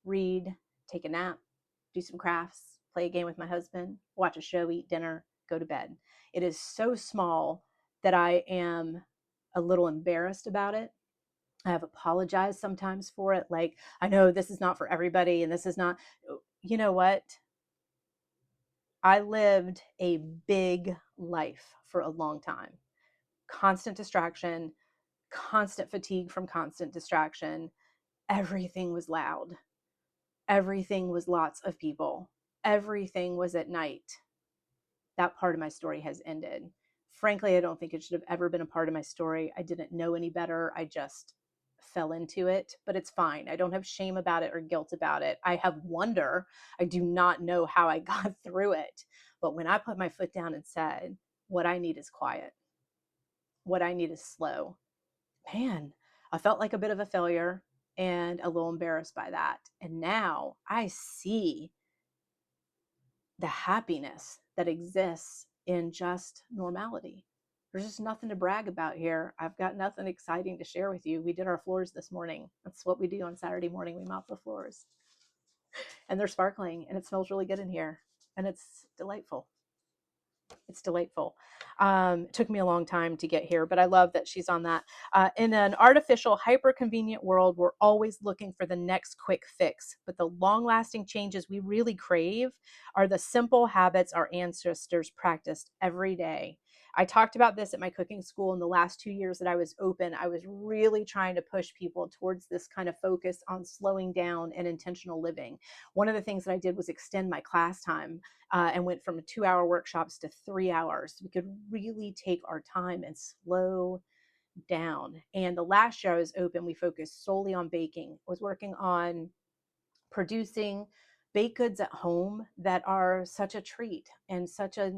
read, take a nap, do some crafts, play a game with my husband, watch a show, eat dinner, go to bed. It is so small that I am a little embarrassed about it. I have apologized sometimes for it. Like, I know this is not for everybody, and this is not, you know what? I lived a big life for a long time. Constant distraction, constant fatigue from constant distraction. Everything was loud. Everything was lots of people. Everything was at night. That part of my story has ended. Frankly, I don't think it should have ever been a part of my story. I didn't know any better. I just fell into it, but it's fine. I don't have shame about it or guilt about it. I have wonder. I do not know how I got through it. But when I put my foot down and said, what I need is quiet, what I need is slow, man, I felt like a bit of a failure and a little embarrassed by that. And now I see the happiness that exists in just normality. There's just nothing to brag about here. I've got nothing exciting to share with you. We did our floors this morning. That's what we do on Saturday morning. We mop the floors, and they're sparkling, and it smells really good in here, and it's delightful. It's delightful. Took me a long time to get here, but I love that she's on that. In an artificial, hyper convenient world, we're always looking for the next quick fix. But the long lasting changes we really crave are the simple habits our ancestors practiced every day. I talked about this at my cooking school in the last 2 years that I was open. I was really trying to push people towards this kind of focus on slowing down and intentional living. One of the things that I did was extend my class time and went from 2-hour workshops to 3 hours. We could really take our time and slow down. And the last year I was open, we focused solely on baking. I was working on producing baked goods at home that are such a treat and such a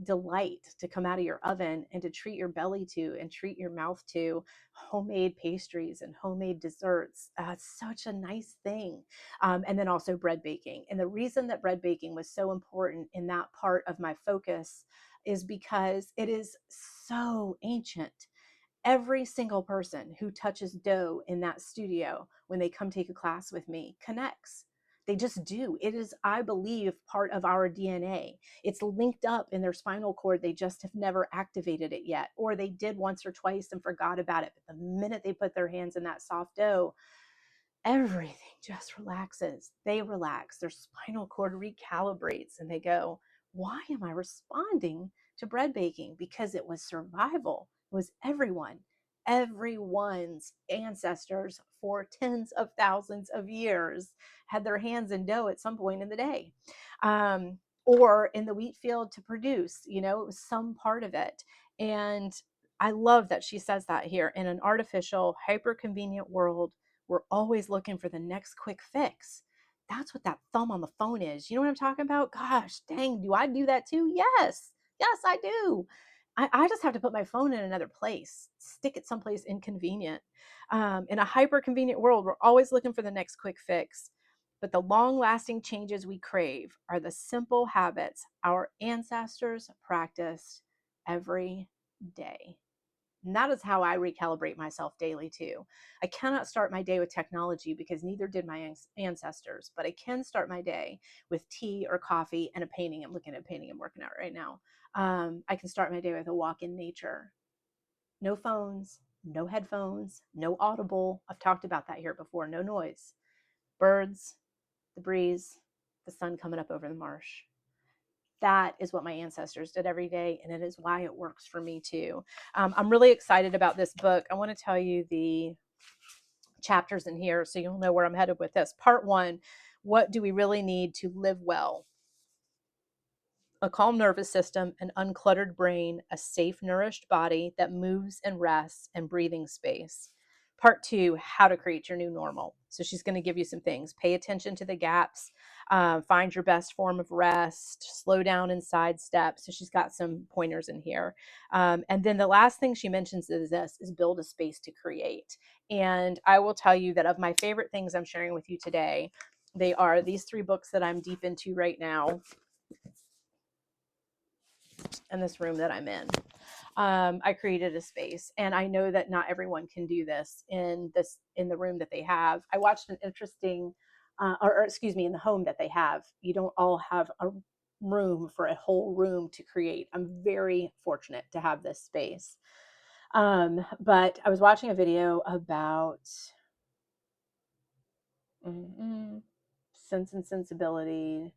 delight to come out of your oven and to treat your belly to and treat your mouth to. Homemade pastries and homemade desserts. It's such a nice thing. And then also bread baking. And the reason that bread baking was so important in that part of my focus is because it is so ancient. Every single person who touches dough in that studio when they come take a class with me connects. They just do. It is, I believe, part of our DNA. It's linked up in their spinal cord. They just have never activated it yet, or they did once or twice and forgot about it. But the minute they put their hands in that soft dough, everything just relaxes. They relax, their spinal cord recalibrates, and they go, why am I responding to bread baking? Because it was survival. It was everyone's ancestors for tens of thousands of years had their hands in dough at some point in the day, or in the wheat field to produce. It was some part of it. And I love that she says that here. In an artificial, hyper convenient world, we're always looking for the next quick fix. That's what that thumb on the phone is. You know what I'm talking about? Gosh, dang, do I do that too? Yes, I do. I just have to put my phone in another place, stick it someplace inconvenient. In a hyper convenient world, we're always looking for the next quick fix. But the long lasting changes we crave are the simple habits our ancestors practiced every day. And that is how I recalibrate myself daily too. I cannot start my day with technology because neither did my ancestors, but I can start my day with tea or coffee and a painting. I'm looking at a painting I'm working out right now. I can start my day with a walk in nature. No phones, no headphones, no audible. I've talked about that here before. No noise. Birds, the breeze, the sun coming up over the marsh. That is what my ancestors did every day, and it is why it works for me too. I'm really excited about this book. I want to tell you the chapters in here so you'll know where I'm headed with this. Part 1, what do we really need to live well? A calm nervous system, an uncluttered brain, a safe, nourished body that moves and rests, and breathing space. Part 2, how to create your new normal. So she's going to give you some things. Pay attention to the gaps, find your best form of rest, slow down and sidestep. So she's got some pointers in here. And then the last thing she mentions is this, is build a space to create. And I will tell you that of my favorite things I'm sharing with you today, they are these 3 books that I'm deep into right now, in this room that I'm in. I created a space, and I know that not everyone can do this in the room that they have. I watched an interesting, or excuse me, in the home that they have. You don't all have a room for a whole room to create. I'm very fortunate to have this space. But I was watching a video about Sense and Sensibility.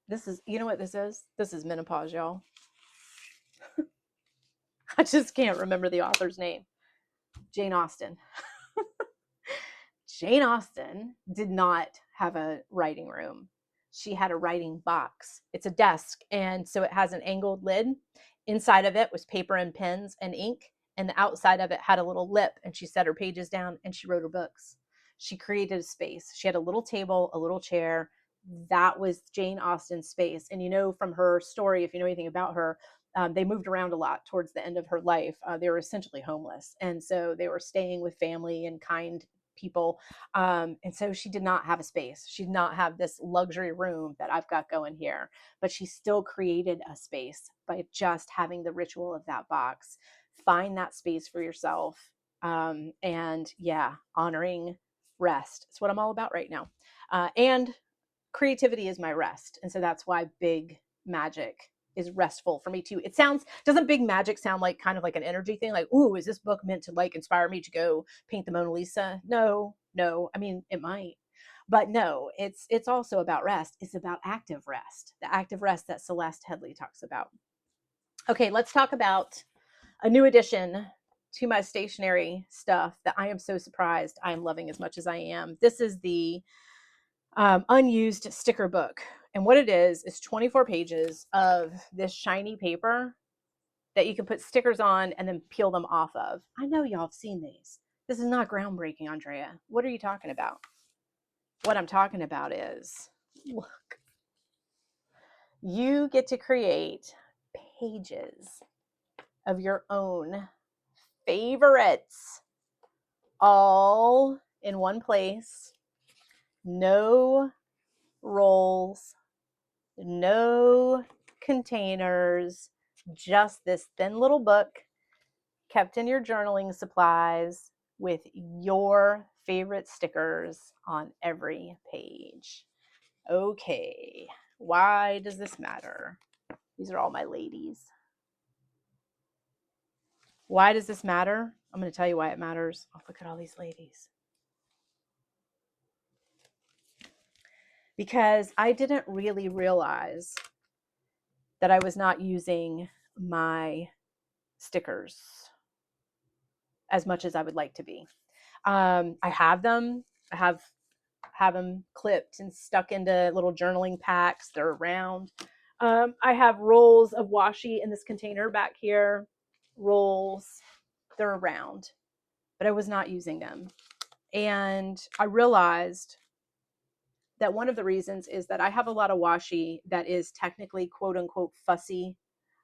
This is, you know what this is? This is menopause, y'all. I just can't remember the author's name. Jane Austen. Jane Austen did not have a writing room. She had a writing box. It's a desk, and so it has an angled lid. Inside of it was paper and pens and ink, and the outside of it had a little lip, and she set her pages down and she wrote her books. She created a space. She had a little table, a little chair. That was Jane Austen's space. And you know from her story, if you know anything about her, they moved around a lot towards the end of her life. They were essentially homeless. And so they were staying with family and kind people. And so she did not have a space. She did not have this luxury room that I've got going here, but she still created a space by just having the ritual of that box. Find that space for yourself. And yeah, honoring rest. It's what I'm all about right now. And creativity is my rest. And so that's why big magic is restful for me too. Doesn't big magic sound like kind of like an energy thing? Like, ooh, is this book meant to like inspire me to go paint the Mona Lisa? No. I mean, it might, but no, it's also about rest. It's about active rest, the active rest that Celeste Headley talks about. Okay, let's talk about a new addition to my stationery stuff that I am so surprised I am loving as much as I am. This is the unused sticker book. And what it is 24 pages of this shiny paper that you can put stickers on and then peel them off of. I know y'all have seen these. This is not groundbreaking, Andrea. What are you talking about? What I'm talking about is, look, you get to create pages of your own favorites all in one place. No rolls, no containers, just this thin little book kept in your journaling supplies with your favorite stickers on every page. Okay, why does this matter? These are all my ladies. Why does this matter? I'm going to tell you why it matters. Oh, look at all these ladies. because I didn't really realize that I was not using my stickers as much as I would like to be. I have them. I have them clipped and stuck into little journaling packs. They're around. I have rolls of washi in this container back here. Rolls. They're around, but I was not using them. And I realized that one of the reasons is that I have a lot of washi that is technically quote unquote fussy.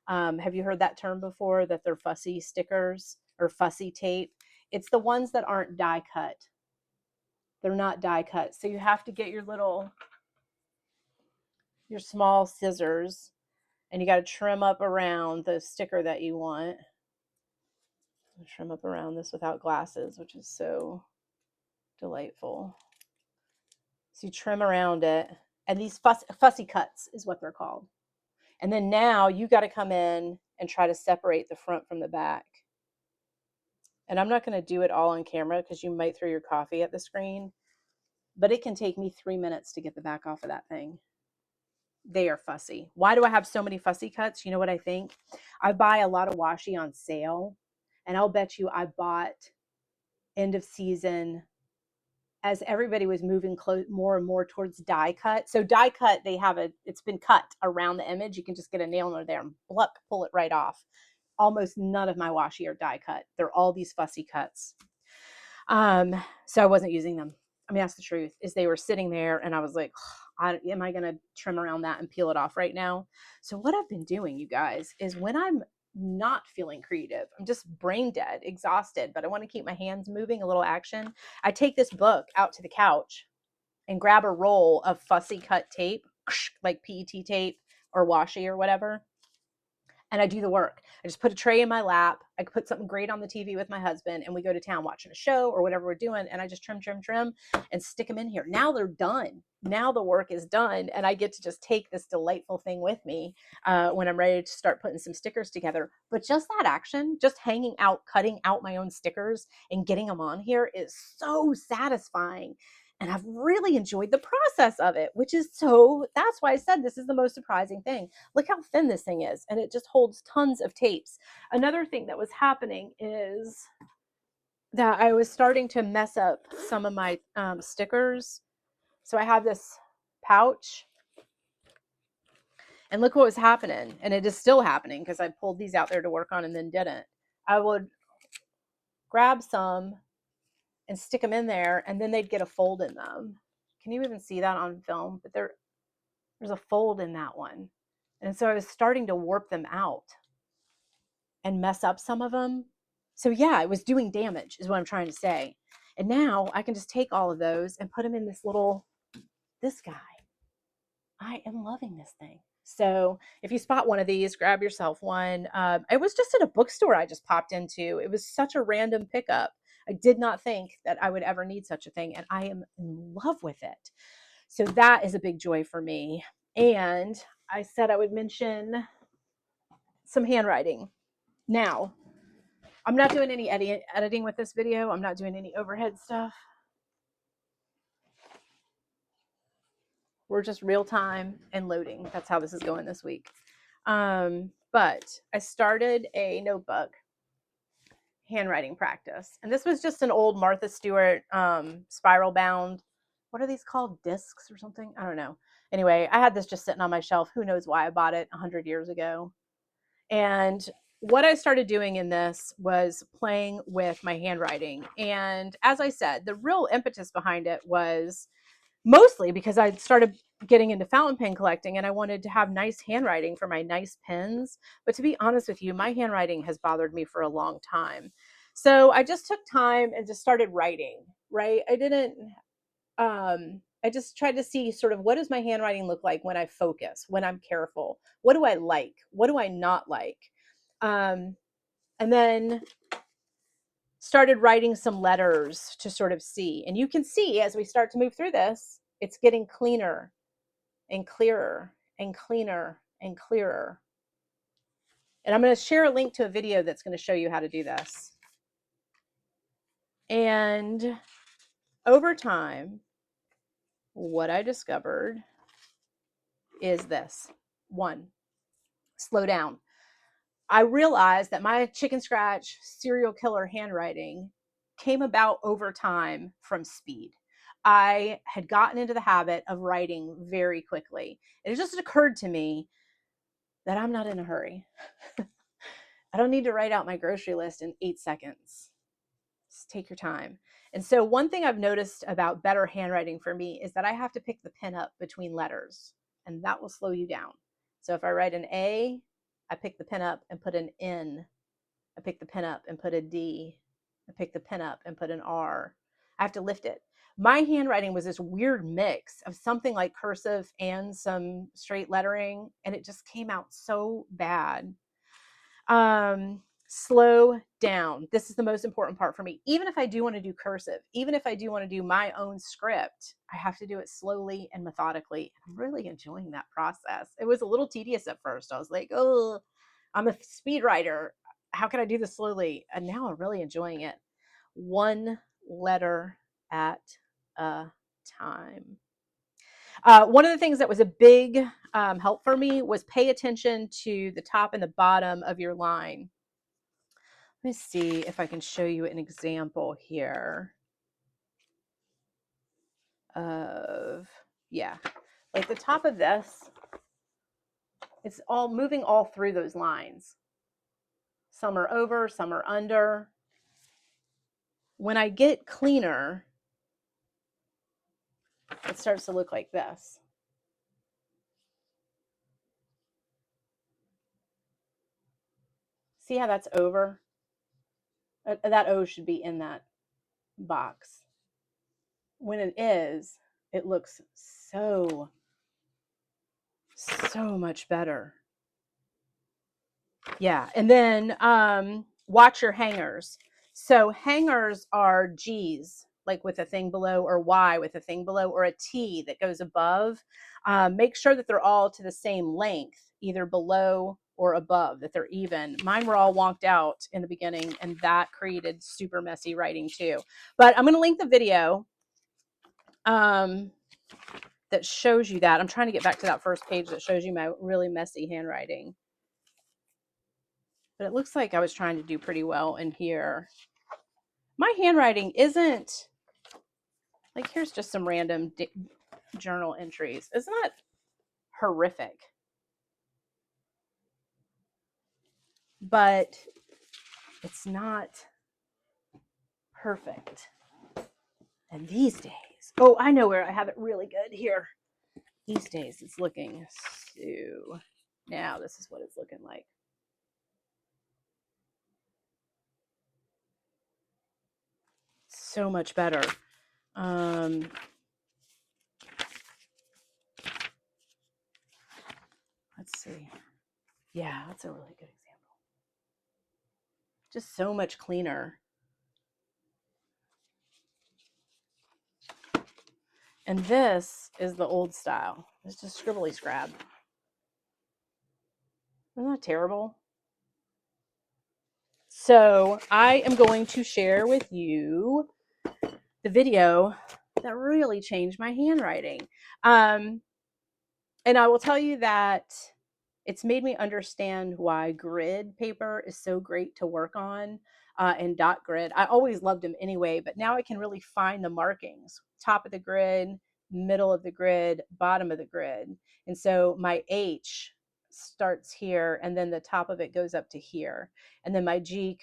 Have you heard that term before, that they're fussy stickers or fussy tape? It's the ones that aren't die cut. They're not die cut. So you have to get your small scissors and you got to trim up around the sticker that you want. I'll trim up around this without glasses, which is so delightful. So you trim around it, and these fussy cuts is what they're called. And then now you got to come in and try to separate the front from the back. And I'm not going to do it all on camera because you might throw your coffee at the screen, but it can take me 3 minutes to get the back off of that thing. They are fussy. Why do I have so many fussy cuts? You know what I think? I buy a lot of washi on sale, and I'll bet you I bought end of season as everybody was moving more and more towards die cut. So die cut, it's been cut around the image. You can just get a nail in there and pull it right off. Almost none of my washi are die cut. They're all these fussy cuts. So I wasn't using them. I mean, that's the truth, is they were sitting there and I was like, am I going to trim around that and peel it off right now? So what I've been doing, you guys, is when I'm not feeling creative, I'm just brain dead, exhausted, but I want to keep my hands moving, a little action. I take this book out to the couch and grab a roll of fussy cut tape, like PET tape or washi or whatever. And I do the work. I just put a tray in my lap. I put something great on the TV with my husband, and we go to town watching a show or whatever we're doing. And I just trim, and stick them in here. Now they're done. Now the work is done, and I get to just take this delightful thing with me when I'm ready to start putting some stickers together. But just that action, just hanging out, cutting out my own stickers and getting them on here is so satisfying. And I've really enjoyed the process of it, that's why I said this is the most surprising thing. Look how thin this thing is, and it just holds tons of tapes. Another thing that was happening is that I was starting to mess up some of my stickers. So I have this pouch, and look what was happening. And it is still happening because I pulled these out there to work on and then didn't. I would grab some and stick them in there, and then they'd get a fold in them. Can you even see that on film? But there's a fold in that one. And so I was starting to warp them out and mess up some of them. So yeah, it was doing damage is what I'm trying to say. And now I can just take all of those and put them in this guy. I am loving this thing. So if you spot one of these, grab yourself one. It was just at a bookstore I just popped into. It was such a random pickup. I did not think that I would ever need such a thing, and I am in love with it. So that is a big joy for me. And I said I would mention some handwriting. Now, I'm not doing any editing with this video. I'm not doing any overhead stuff. We're just real time and loading. That's how this is going this week. But I started a notebook handwriting practice. And this was just an old Martha Stewart spiral bound. What are these called? Discs or something? I don't know. Anyway, I had this just sitting on my shelf. Who knows why I bought it 100 years ago. And what I started doing in this was playing with my handwriting. And as I said, the real impetus behind it was mostly because I started getting into fountain pen collecting and I wanted to have nice handwriting for my nice pens. But to be honest with you, my handwriting has bothered me for a long time. So I just took time and just started writing, right? I just tried to see sort of what does my handwriting look like when I focus, when I'm careful? What do I like? What do I not like? And then started writing some letters to sort of see. And you can see as we start to move through this, it's getting cleaner and clearer and cleaner and clearer. And I'm going to share a link to a video that's going to show you how to do this. And over time, what I discovered is this. One, slow down. I realized that my chicken scratch serial killer handwriting came about over time from speed. I had gotten into the habit of writing very quickly. It just occurred to me that I'm not in a hurry. I don't need to write out my grocery list in 8 seconds. Just take your time. And so one thing I've noticed about better handwriting for me is that I have to pick the pen up between letters, and that will slow you down. So if I write an A, I pick the pen up and put an N. I pick the pen up and put a D. I pick the pen up and put an R. I have to lift it. My handwriting was this weird mix of something like cursive and some straight lettering, and it just came out so bad. Slow down. This is the most important part for me. Even if I do want to do cursive, even if I do want to do my own script, I have to do it slowly and methodically. I'm really enjoying that process. It was a little tedious at first. I was like, oh, I'm a speed writer. How can I do this slowly? And now I'm really enjoying it. One letter at a time. One of the things that was a big help for me was pay attention to the top and the bottom of your line. Let me see if I can show you an example here of, yeah, like the top of this, it's all moving all through those lines. Some are over, some are under. When I get cleaner, it starts to look like this. See how that's over? That O should be in that box. When it is, it looks so much better. Yeah. And then watch your hangers. So hangers are G's, like with a thing below, or Y with a thing below, or a T that goes above. Make sure that they're all to the same length, either below or above, that they're even. Mine were all wonked out in the beginning, and that created super messy writing too. But I'm going to link the video that shows you that. I'm trying to get back to that first page that shows you my really messy handwriting. But it looks like I was trying to do pretty well in here. My handwriting isn't, like, here's just some random journal entries. It's not horrific, but it's not perfect. And these days, oh, I know where I have it really good here. These days it's looking so, now this is what it's looking like. So much better. Let's see. Yeah, that's a really good example. Just so much cleaner. And this is the old style. It's just scribbly scrab. Isn't that terrible? So I am going to share with you the video that really changed my handwriting. And I will tell you that it's made me understand why grid paper is so great to work on, and dot grid. I always loved them anyway, but now I can really find the markings. Top of the grid, middle of the grid, bottom of the grid. And so my H starts here, and then the top of it goes up to here. And then my G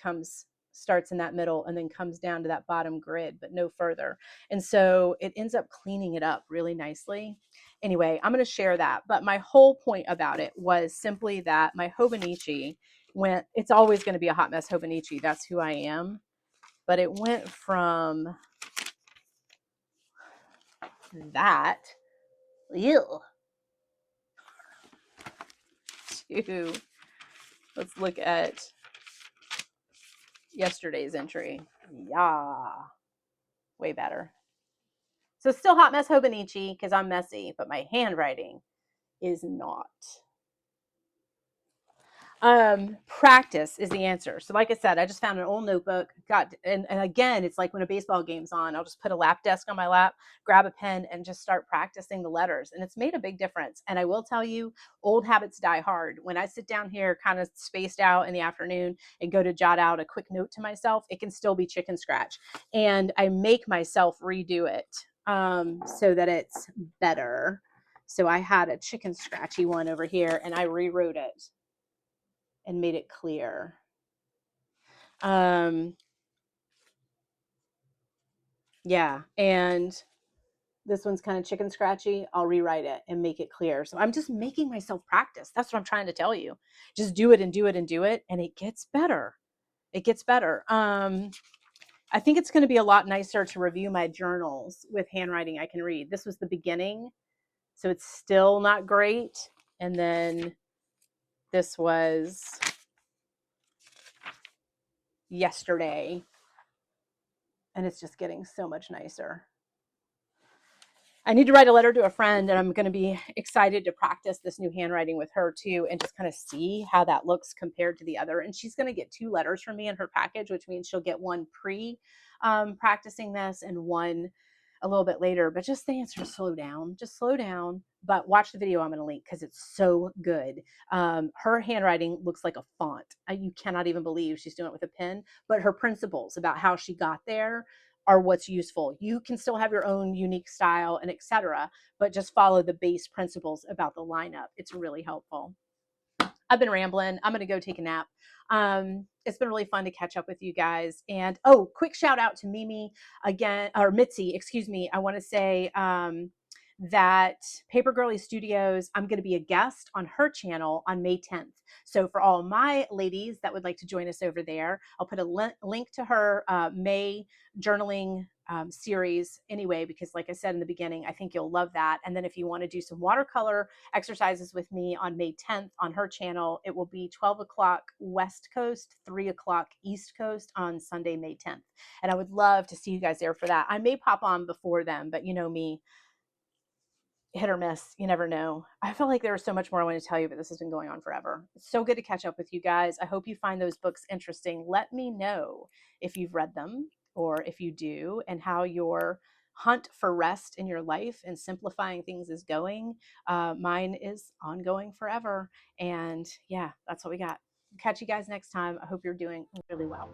starts in that middle and then comes down to that bottom grid, but no further. And so it ends up cleaning it up really nicely. Anyway, I'm going to share that. But my whole point about it was simply that my Hobonichi went, it's always going to be a hot mess Hobonichi. That's who I am. But it went from that, ew, to, let's look at yesterday's entry. Yeah, way better. So still hot mess Hobonichi because I'm messy, but my handwriting is not. Practice is the answer. So like I said, I just found an old notebook, and again, it's like when a baseball game's on, I'll just put a lap desk on my lap, grab a pen, and just start practicing the letters. And it's made a big difference. And I will tell you, old habits die hard. When I sit down here kind of spaced out in the afternoon and go to jot out a quick note to myself, it can still be chicken scratch. And I make myself redo it so that it's better. So I had a chicken scratchy one over here and I rewrote it and made it clear. Yeah, and this one's kind of chicken scratchy. I'll rewrite it and make it clear. So I'm just making myself practice. That's what I'm trying to tell you. Just do it and do it and do it, and it gets better. It gets better. I think it's going to be a lot nicer to review my journals with handwriting I can read. This was the beginning, so it's still not great. And then this was yesterday, and it's just getting so much nicer. I need to write a letter to a friend, and I'm going to be excited to practice this new handwriting with her too, and just kind of see how that looks compared to the other. And she's going to get 2 letters from me in her package, which means she'll get one practicing this and one a little bit later. But just the answer is slow down, just slow down. But watch the video I'm going to link because it's so good. Her handwriting looks like a font. You cannot even believe she's doing it with a pen, but her principles about how she got there are what's useful. You can still have your own unique style and etc., but just follow the base principles about the lineup. It's really helpful. I've been rambling. I'm going to go take a nap. It's been really fun to catch up with you guys. And oh, quick shout out to Mimi again, or Mitzi, excuse me. I want to say that Papergirlie Studios, I'm going to be a guest on her channel on May 10th. So for all my ladies that would like to join us over there, I'll put a link to her May journaling series anyway, because like I said in the beginning, I think you'll love that. And then if you want to do some watercolor exercises with me on May 10th on her channel, it will be 12 o'clock West Coast, 3 o'clock East Coast on Sunday, May 10th. And I would love to see you guys there for that. I may pop on before then, but you know me, hit or miss. You never know. I feel like there was so much more I want to tell you, but this has been going on forever. It's so good to catch up with you guys. I hope you find those books interesting. Let me know if you've read them or if you do, and how your hunt for rest in your life and simplifying things is going. Mine is ongoing forever. And yeah, that's what we got. Catch you guys next time. I hope you're doing really well.